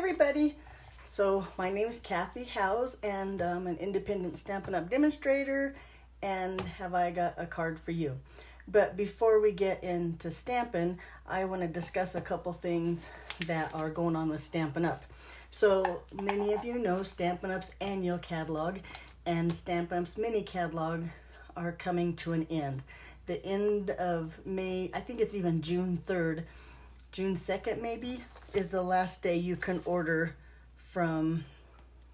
everybody. So my name is Kathy Howes and I'm an independent Stampin' Up! Demonstrator, and have I got a card for you. But before we get into stamping, I want to discuss a couple things that are going on with Stampin' Up! So many of you know Stampin' Up's annual catalog and Stampin' Up's mini catalog are coming to an end. The end of May, I think it's even June 3rd, June 2nd maybe, is the last day you can order from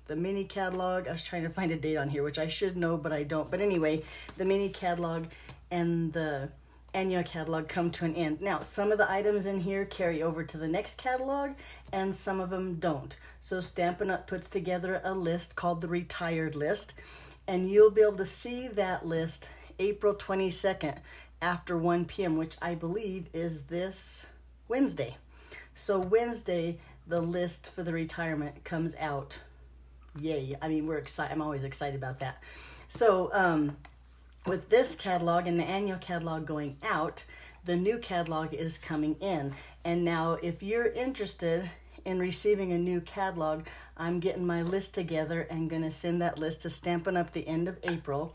the mini catalog. I was trying to find a date on here, which I should know, but I don't. But anyway, the mini catalog and the annual catalog come to an end. Now, some of the items in here carry over to the next catalog, and some of them don't. So Stampin' Up! Puts together a list called the retired list, and you'll be able to see that list April 22nd after 1 p.m., which I believe is this Wednesday. So Wednesday, the list for the retirement comes out. Yay. I mean, we're excited. I'm always excited about that. So with this catalog and the annual catalog going out, the new catalog is coming in. And now if you're interested in receiving a new catalog, I'm getting my list together and going to send that list to Stampin' Up! The end of April.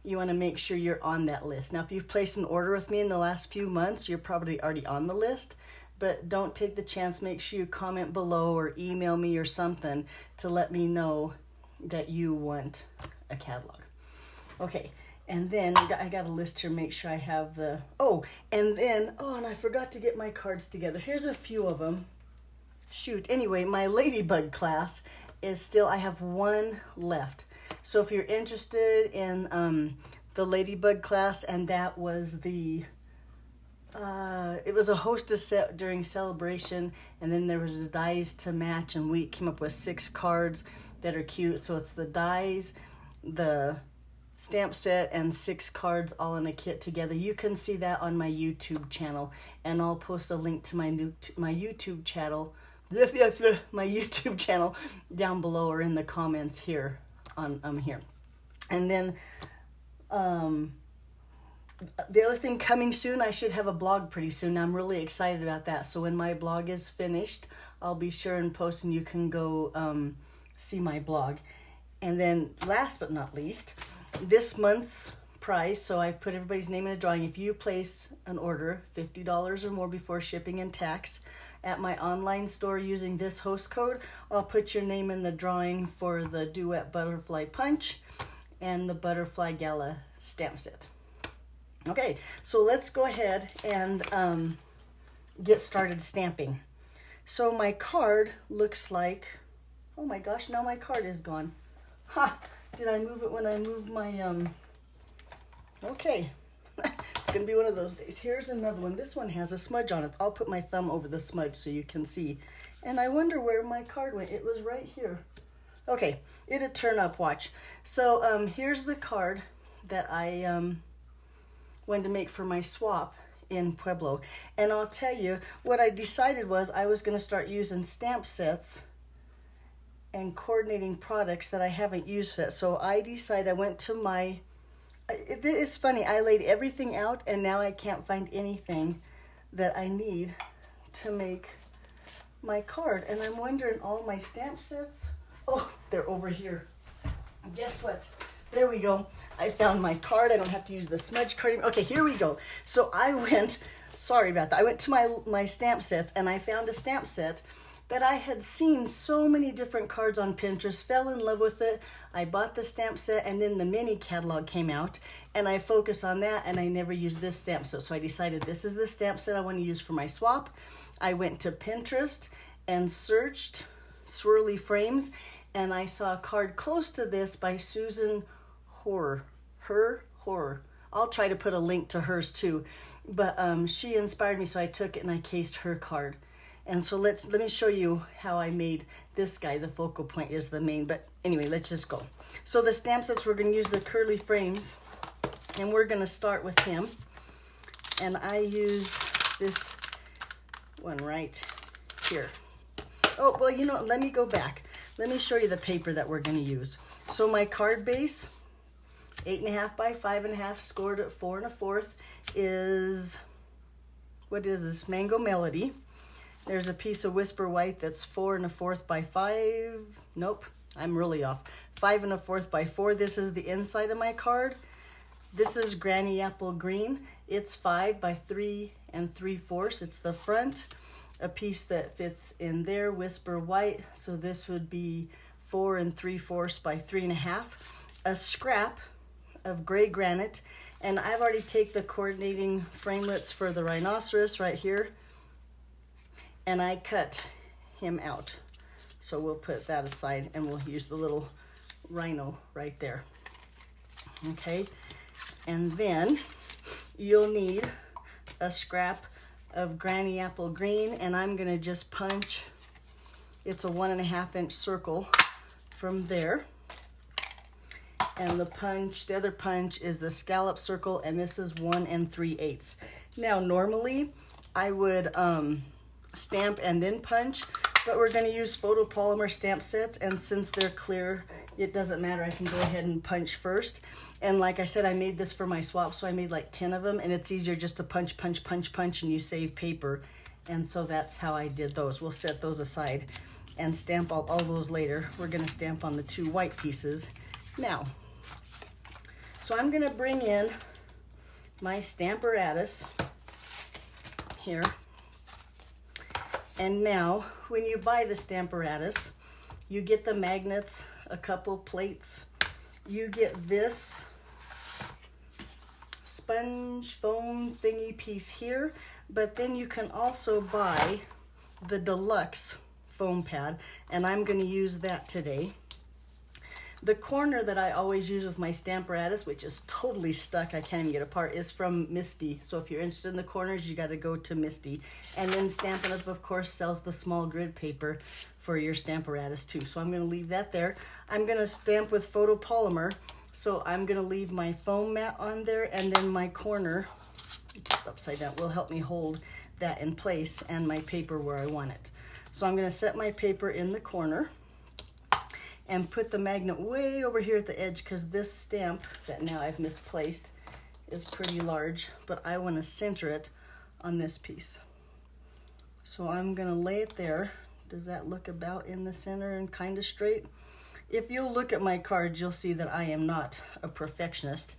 You want to make sure you're on that list. Now, if you've placed an order with me in the last few months, you're probably already on the list. But don't take the chance. Make sure you comment below or email me or something to let me know that you want a catalog. Okay, and then I got a list here. Make sure I have the, and I forgot to get my cards together. Here's a few of them. Shoot, anyway, my Ladybug class is still, I have one left. So if you're interested in the Ladybug class, and that was the, it was a hostess set during celebration, and then there was dies to match, and we came up with 6 cards that are cute. So it's the dies, the stamp set, and 6 cards all in a kit together. You can see that on my YouTube channel, and I'll post a link to my YouTube channel, my YouTube channel down below or in the comments here on here. And then the other thing coming soon, I should have a blog pretty soon. I'm really excited about that. So when my blog is finished, I'll be sure and post, and you can go see my blog. And then last but not least, this month's prize. So I put everybody's name in a drawing. If you place an order, $50 or more before shipping and tax, at my online store using this host code, I'll put your name in the drawing for the Duet Butterfly Punch and the Butterfly Gala stamp set. Okay, so let's go ahead and get started stamping. So my card looks like, oh my gosh, now my card is gone. Ha! Did I move it when I moved my, okay. It's going to be one of those days. Here's another one. This one has a smudge on it. I'll put my thumb over the smudge so you can see. And I wonder where my card went. It was right here. Okay, it'll turn up, watch. So here's the card that I wanted to make for my swap in Pueblo. And I'll tell you, what I decided was I was going to start using stamp sets and coordinating products that I haven't used yet. So I decided, I went to my, it is funny, I laid everything out and now I can't find anything that I need to make my card. And I'm wondering, all my stamp sets, oh, they're over here. Guess what? There we go. I found my card. I don't have to use the smudge card. Okay, here we go. So I went, sorry about that. I went to my stamp sets and I found a stamp set that I had seen so many different cards on Pinterest, fell in love with it. I bought the stamp set, and then the mini catalog came out and I focused on that, and I never used this stamp set. So I decided this is the stamp set I want to use for my swap. I went to Pinterest and searched swirly frames, and I saw a card close to this by Susan Horror. I'll try to put a link to hers too, but she inspired me, so I took it and I cased her card. And so let me show you how I made this guy. The focal point is the main, but anyway, let's just go. So the stamp sets, we're going to use the curly frames, and we're going to start with him. And I used this one right here. Oh, well, you know, let me go back. Let me show you the paper that we're going to use. So my card base, 8.5 by 5.5, scored at 4 1/4, is, what is this, Mango Melody. There's a piece of Whisper White that's 4 1/4 by 5. Nope, I'm really off. 5 1/4 by 4. This is the inside of my card. This is Granny Apple Green. It's 5 by 3 3/4. It's the front. A piece that fits in there, Whisper White. So this would be 4 3/4 by 3 1/2. A scrap of gray granite. And I've already taken the coordinating framelits for the rhinoceros right here. And I cut him out. So we'll put that aside and we'll use the little rhino right there. Okay. And then you'll need a scrap of Granny Apple Green, and I'm gonna just punch, it's a 1 1/2 inch circle from there. And the other punch is the scallop circle, and this is 1 3/8. Now, normally I would stamp and then punch, but we're gonna use photopolymer stamp sets, and since they're clear, it doesn't matter. I can go ahead and punch first. And like I said, I made this for my swap, so I made like 10 of them, and it's easier just to punch, punch, punch, punch, and you save paper. And so that's how I did those. We'll set those aside and stamp all those later. We're gonna stamp on the 2 white pieces now. So I'm gonna bring in my Stamparatus here. And now, when you buy the Stamparatus, you get the magnets, a couple plates. You get this sponge foam thingy piece here, but then you can also buy the deluxe foam pad, and I'm going to use that today. The corner that I always use with my Stamparatus, which is totally stuck, I can't even get apart, is from Misty. So if you're interested in the corners, you got to go to Misty. And then Stampin' Up, of course, sells the small grid paper for your Stamparatus too. So I'm going to leave that there. I'm going to stamp with photopolymer. So I'm going to leave my foam mat on there, and then my corner, upside down, will help me hold that in place and my paper where I want it. So I'm going to set my paper in the corner and put the magnet way over here at the edge, because this stamp that now I've misplaced is pretty large, but I want to center it on this piece. So I'm going to lay it there. Does that look about in the center and kind of straight? If you'll look at my cards, you'll see that I am not a perfectionist,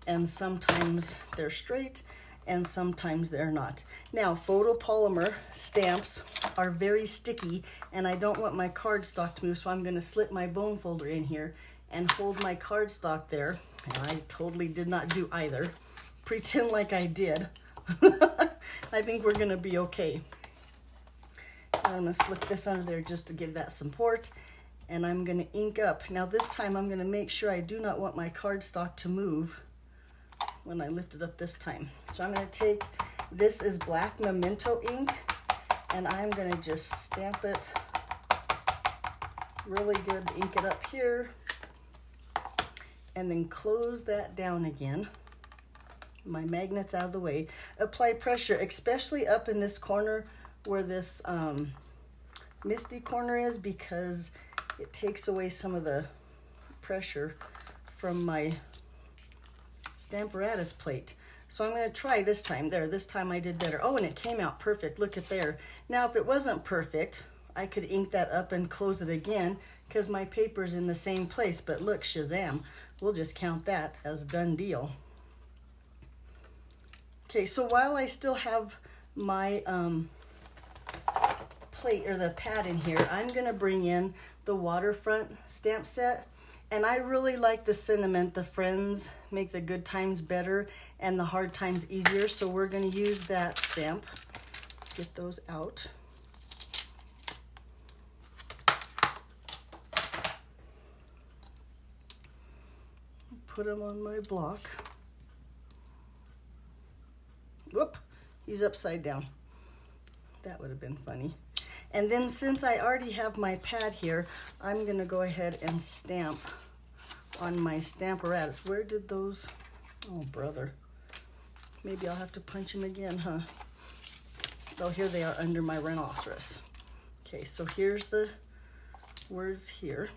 and sometimes they're straight and sometimes they're not. Now, photopolymer stamps are very sticky, and I don't want my cardstock to move, so I'm going to slip my bone folder in here and hold my cardstock there. And I totally did not do either. Pretend like I did. I think we're going to be okay. I'm going to slip this under there just to give that support, and I'm going to ink up. Now this time I'm going to make sure I do not want my cardstock to move when I lift it up this time. So I'm going to take, this is black memento ink, and I'm going to just stamp it really good, ink it up here, and then close that down again. My magnet's out of the way. Apply pressure, especially up in this corner where this Misty corner is, because it takes away some of the pressure from my Stamparatus plate. So I'm going to try this time. There, this time I did better. Oh, and it came out perfect. Look at there. Now, if it wasn't perfect, I could ink that up and close it again, because my paper's in the same place. But look, shazam, we'll just count that as done deal. Okay, so while I still have my plate or the pad in here, I'm going to bring in the waterfront stamp set. And I really like the sentiment, the friends make the good times better and the hard times easier. So we're going to use that stamp. Get those out. Put them on my block. Whoop, he's upside down. That would have been funny. And then since I already have my pad here, I'm going to go ahead and stamp on my Stamparatus. Where did those, oh brother, maybe I'll have to punch them again, huh? Oh, here they are under my rhinoceros. Okay, so here's the words here,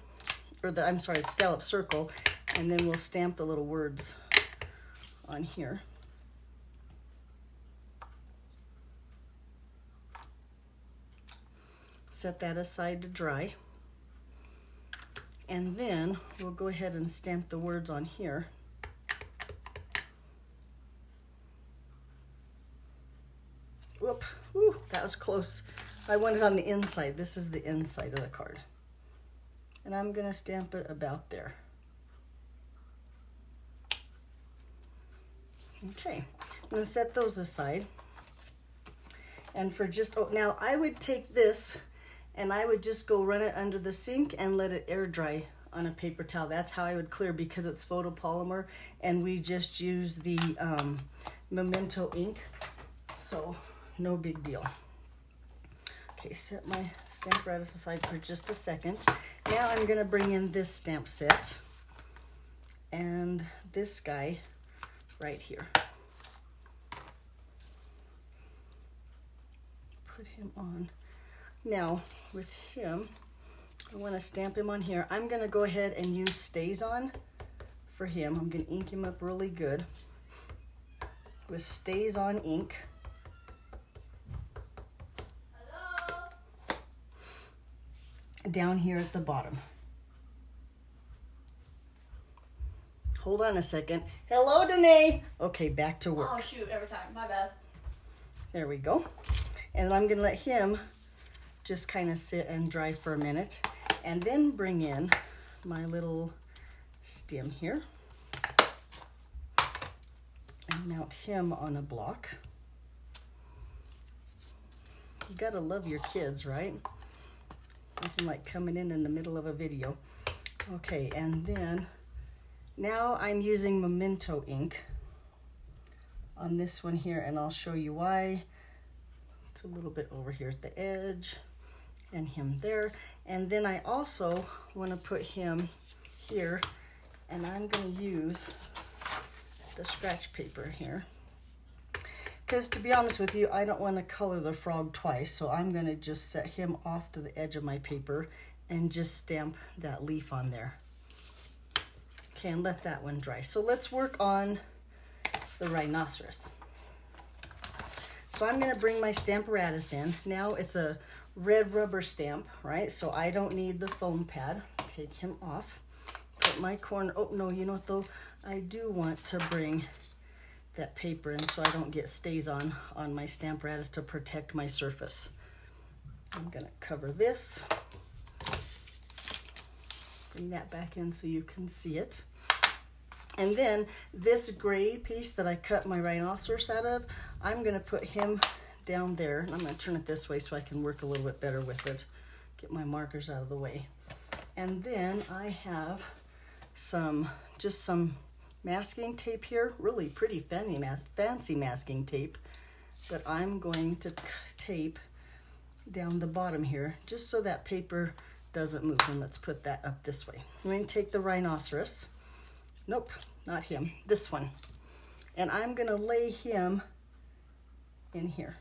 or the, I'm sorry, scallop circle, and then we'll stamp the little words on here. set that aside to dry. And then we'll go ahead and stamp the words on here. Whoop, whew, that was close. I want it on the inside. This is the inside of the card. And I'm gonna stamp it about there. Okay, I'm gonna set those aside. And for just, oh, now I would take this and I would just go run it under the sink and let it air dry on a paper towel. That's how I would clear, because it's photopolymer and we just use the Memento ink. So no big deal. Okay, set my stamp apparatus aside for just a second. Now I'm gonna bring in this stamp set and this guy right here. Put him on. Now with him, I want to stamp him on here. I'm going to go ahead and use Stays On for him. I'm going to ink him up really good with Stays On ink. Hello? Down here at the bottom. Hold on a second. Hello, Danae. Okay, back to work. Oh shoot, every time. My bad. There we go. And I'm gonna let him just kind of sit and dry for a minute, and then bring in my little stem here and mount him on a block. You gotta love your kids, right? Nothing like coming in the middle of a video. Okay, and then now I'm using Memento ink on this one here, and I'll show you why. It's a little bit over here at the edge, and him there. And then I also want to put him here, and I'm going to use the scratch paper here. Because to be honest with you, I don't want to color the frog twice, so I'm going to just set him off to the edge of my paper and just stamp that leaf on there. Okay, and let that one dry. So let's work on the rhinoceros. So I'm going to bring my Stamparatus in. Now it's a red rubber stamp, right? So I don't need the foam pad. Take him off. Put my corner. Oh, no, you know what though? I do want to bring that paper in so I don't get stays on my Stamparatus to protect my surface. I'm going to cover this. Bring that back in so you can see it. And then this gray piece that I cut my rhinoceros out of, I'm going to put him down there. I'm going to turn it this way so I can work a little bit better with it. Get my markers out of the way. And then I have just some masking tape here. Really pretty fancy masking tape. But I'm going to tape down the bottom here just so that paper doesn't move. And let's put that up this way. I'm going to take the rhinoceros. Nope, not him, this one. And I'm gonna lay him in here.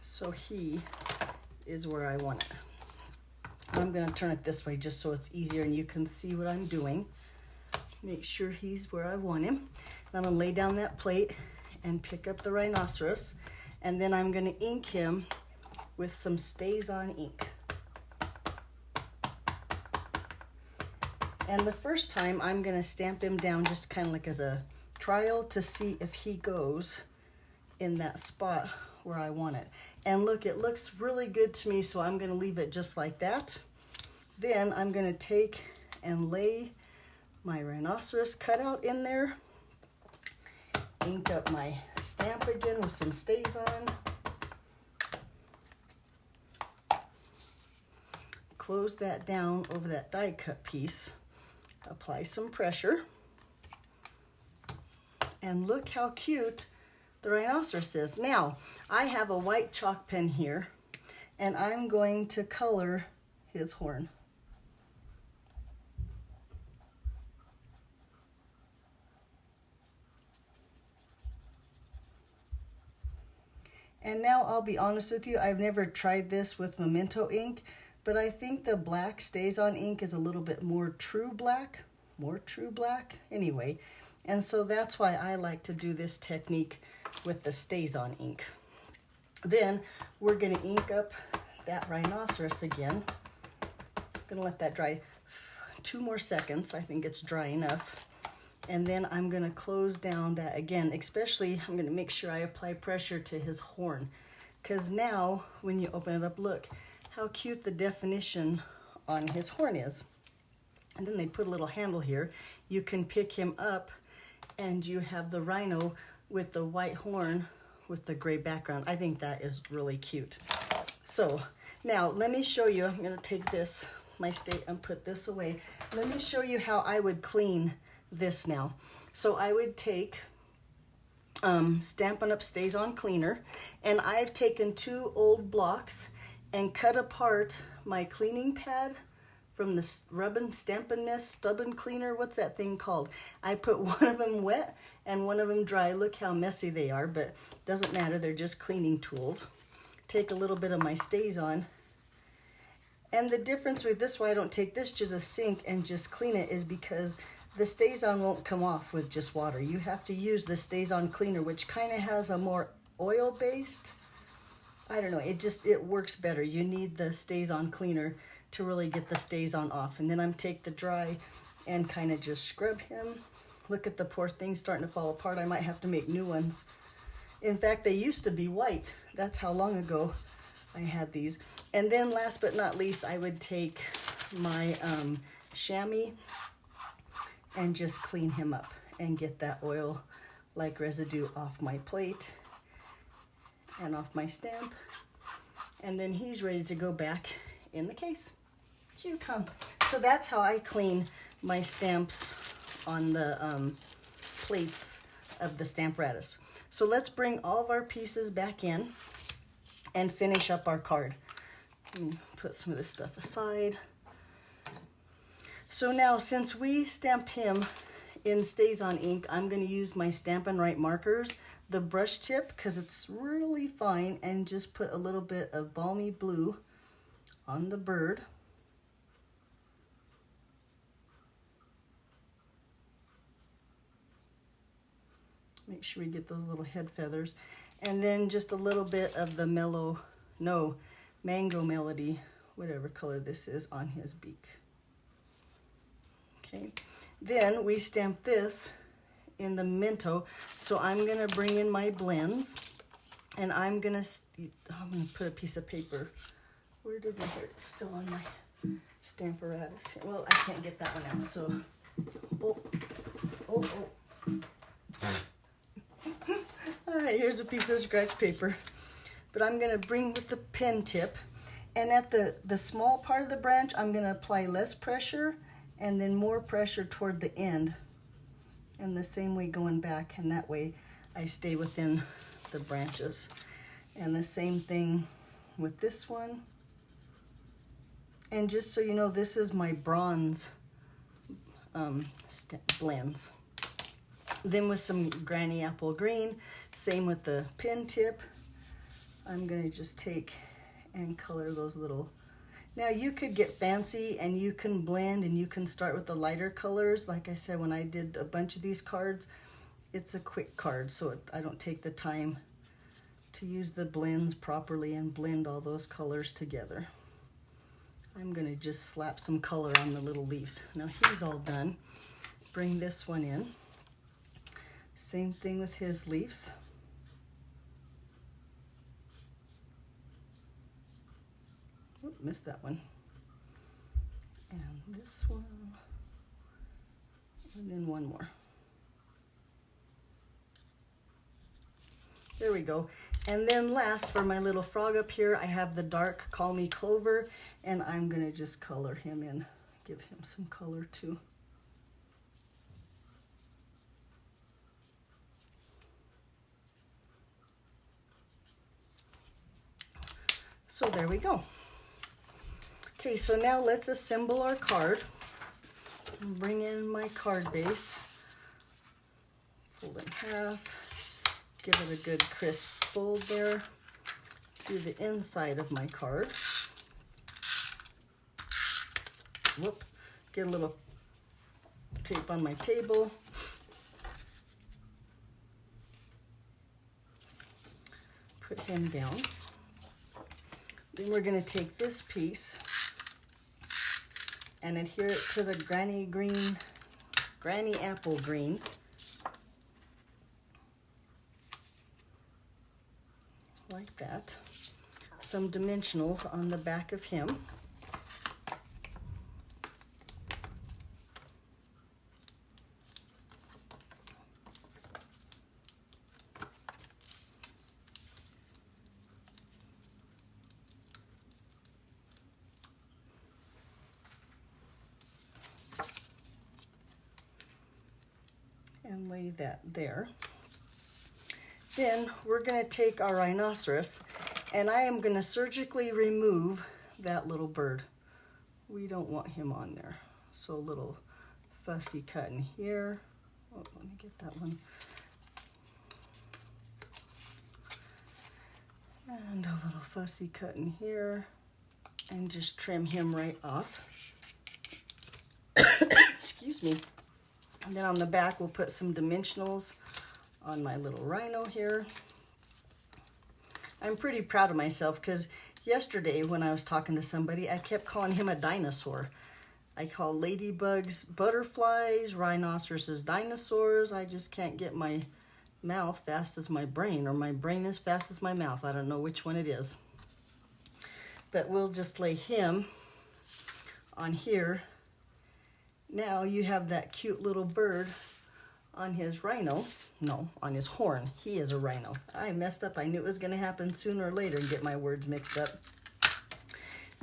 So he is where I want it. I'm gonna turn it this way just so it's easier and you can see what I'm doing. Make sure he's where I want him. I'm gonna lay down that plate and pick up the rhinoceros, and then I'm gonna ink him with some Stays On ink. And the first time I'm gonna stamp him down just kind of like as a trial to see if he goes in that spot where I want it. And look, it looks really good to me, so I'm gonna leave it just like that. Then I'm gonna take and lay my rhinoceros cutout in there, ink up my stamp again with some Stays On, close that down over that die cut piece, apply some pressure, and look how cute the rhinoceros is. Now, I have a white chalk pen here, and I'm going to color his horn. And now I'll be honest with you, I've never tried this with Memento ink, but I think the black Stays On ink is a little bit more true black anyway. And so that's why I like to do this technique with the Stays On ink. Then we're gonna ink up that rhinoceros again. Gonna let that dry 2 more seconds. I think it's dry enough. And then I'm gonna close down that again, especially I'm gonna make sure I apply pressure to his horn. Because now when you open it up, look how cute the definition on his horn is. And then they put a little handle here. You can pick him up and you have the rhino with the white horn with the gray background. I think that is really cute. So now let me show you, I'm gonna take this, my state, and put this away. Let me show you how I would clean this now. So I would take Stampin' Up! Stays On Cleaner, and I've taken 2 old blocks and cut apart my cleaning pad from the Stampin' Nest Stubborn Cleaner. What's that thing called? I put one of them wet and one of them dry. Look how messy they are, but doesn't matter. They're just cleaning tools. Take a little bit of my Stays On. And the difference with this, why I don't take this to the sink and just clean it, is because the Stays On won't come off with just water. You have to use the Stays On Cleaner, which kind of has a more oil-based, I don't know, it works better. You need the Stays On Cleaner to really get the Stays On off. And then I'm take the dry and kind of just scrub him. Look at the poor thing starting to fall apart. I might have to make new ones. In fact, they used to be white. That's how long ago I had these. And then last but not least, I would take my chamois and just clean him up and get that oil-like residue off my plate and off my stamp. And then he's ready to go back in the case. Cute, huh? So that's how I clean my stamps on the plates of the Stampratus. So let's bring all of our pieces back in and finish up our card. Put some of this stuff aside. So now, since we stamped him in Stays On ink, I'm going to use my Stampin' Right markers, the brush tip, because it's really fine, and just put a little bit of balmy blue on the bird. Make sure we get those little head feathers. And then just a little bit of the Mango Melody, whatever color this is, on his beak. Okay, then we stamp this in the Minto. So I'm gonna bring in my blends, and I'm gonna put a piece of paper. Where did my hair? It's still on my Stamparatus here. Well, I can't get that one out. So, oh. All right, here's a piece of scratch paper. But I'm gonna bring with the pen tip, and at the small part of the branch, I'm gonna apply less pressure and then more pressure toward the end. And the same way going back, and that way I stay within the branches. And the same thing with this one. And just so you know, this is my bronze blends. Then with some Granny Apple Green, same with the pen tip, I'm gonna just take and color those little. Now you could get fancy and you can blend and you can start with the lighter colors. Like I said, when I did a bunch of these cards, it's a quick card, so I don't take the time to use the blends properly and blend all those colors together. I'm gonna just slap some color on the little leaves. Now he's all done. Bring this one in. Same thing with his leaves. Oop, missed that one. And this one. And then one more. There we go. And then last, for my little frog up here, I have the dark Call Me Clover, and I'm gonna just color him in, give him some color too. So there we go. Okay, so now let's assemble our card. Bring in my card base. Fold it in half. Give it a good crisp fold there. Do the inside of my card. Whoop. Get a little tape on my table. Put him down. Then we're going to take this piece and adhere it to the granny apple green. Like that. Some dimensionals on the back of him. And lay that there. Then we're going to take our rhinoceros and I am going to surgically remove that little bird. We don't want him on there. So a little fussy cut in here. Oh, let me get that one. And a little fussy cut in here. And just trim him right off. Excuse me. And then on the back, we'll put some dimensionals on my little rhino here. I'm pretty proud of myself because yesterday when I was talking to somebody, I kept calling him a dinosaur. I call ladybugs butterflies, rhinoceroses dinosaurs. I just can't get my mouth fast as my brain, or my brain as fast as my mouth. I don't know which one it is. But we'll just lay him on here. Now you have that cute little bird on his rhino. No, on his horn. He is a rhino. I messed up. I knew it was going to happen sooner or later and get my words mixed up.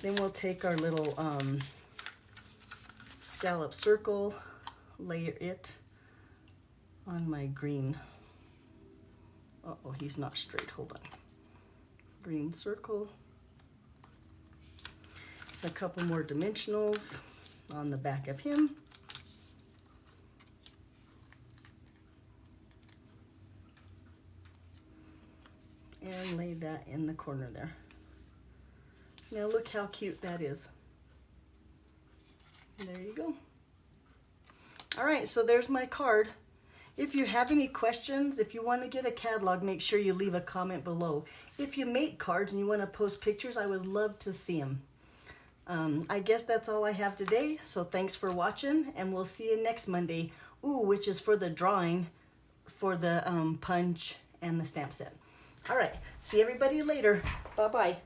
Then we'll take our little scallop circle, layer it on my green. Uh-oh, he's not straight. Hold on. Green circle. A couple more dimensionals on the back of him. And lay that in the corner there. Now look how cute that is. There you go. All right, so there's my card. If you have any questions, if you want to get a catalog, make sure you leave a comment below. If you make cards and you want to post pictures, I would love to see them. I guess that's all I have today. So thanks for watching, and we'll see you next Monday. Ooh, which is for the drawing for the punch and the stamp set. All right, see everybody later. Bye-bye.